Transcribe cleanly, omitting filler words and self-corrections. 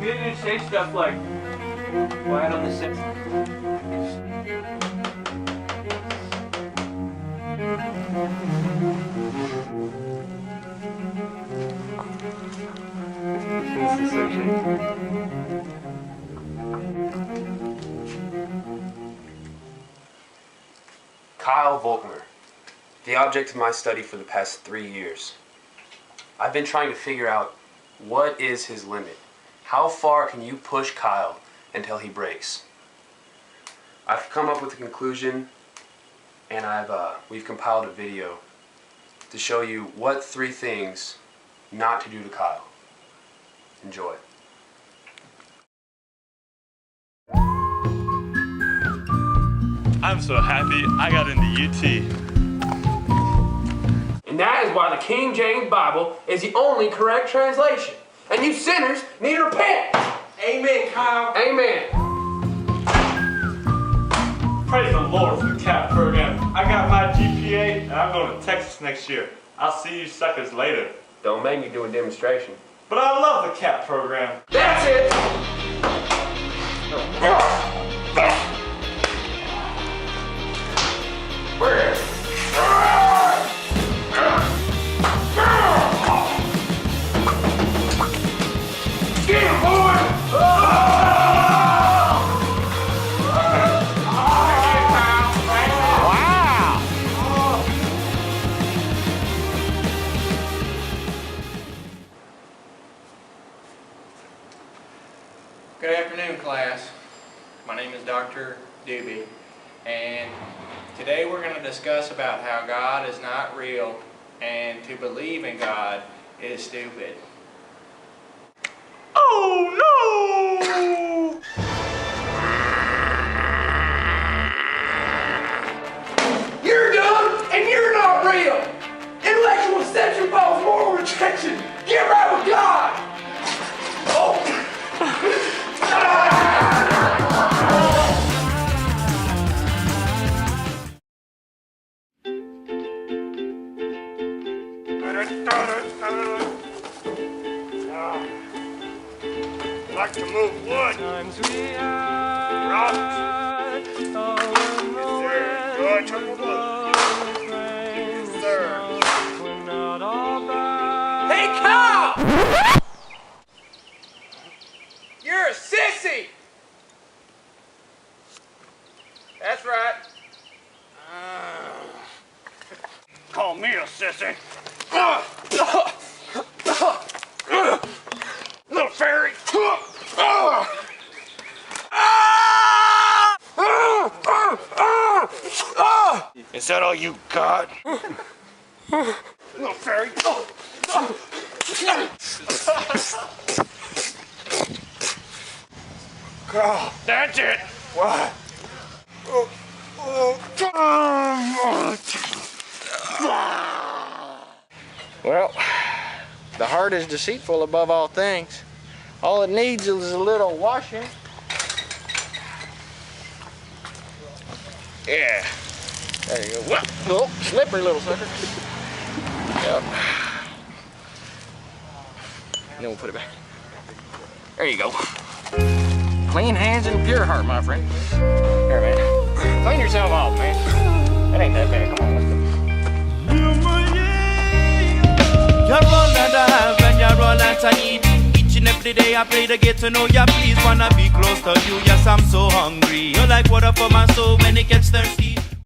We didn't say stuff like, why on the six? Kyle.m4v, the object of my study for the past 3 years. I've been trying to figure out what is his limit. How far can you push Kyle until he breaks? I've come up with a conclusion, and we've compiled a video to show you what 3 things not to do to Kyle. Enjoy. I'm so happy I got into UT. And that is why the King James Bible is the only correct translation. And you sinners need to repent. Amen, Kyle. Amen. Praise the Lord for the CAP program. I got my GPA and I'm going to Texas next year. I'll see you suckers later. Don't make me do a demonstration. But I love the CAP program. That's it. Get him, boy! Good afternoon, class. My name is Dr. Doobie, and today we're going to discuss about how God is not real and to believe in God is stupid. Oh no! You're dumb and you're not real. Intellectual deception involves moral rejection. Get right with God. Oh. Like to move wood. Times we Rock. had, oh, Good, turn the wood. Sir. we're not all bad. Hey, Kyle! You're a sissy! That's right. Call me a sissy. Little fairy. Is that all you got? Little fairy. Oh, that's it. What? Well, the heart is deceitful above all things. All it needs is a little washing. Yeah. There you go. Well, oh, slippery little sucker. Yep. And then we'll put it back. There you go. Clean hands and pure heart, my friend. Here, man. Clean yourself off, man. That ain't that bad. Come on, let's go. You run and dive and you roll and eat. Each and every day I pray to get to know ya. Please wanna be close to you. Yes, I'm so hungry. You're like water for my soul when it gets thirsty.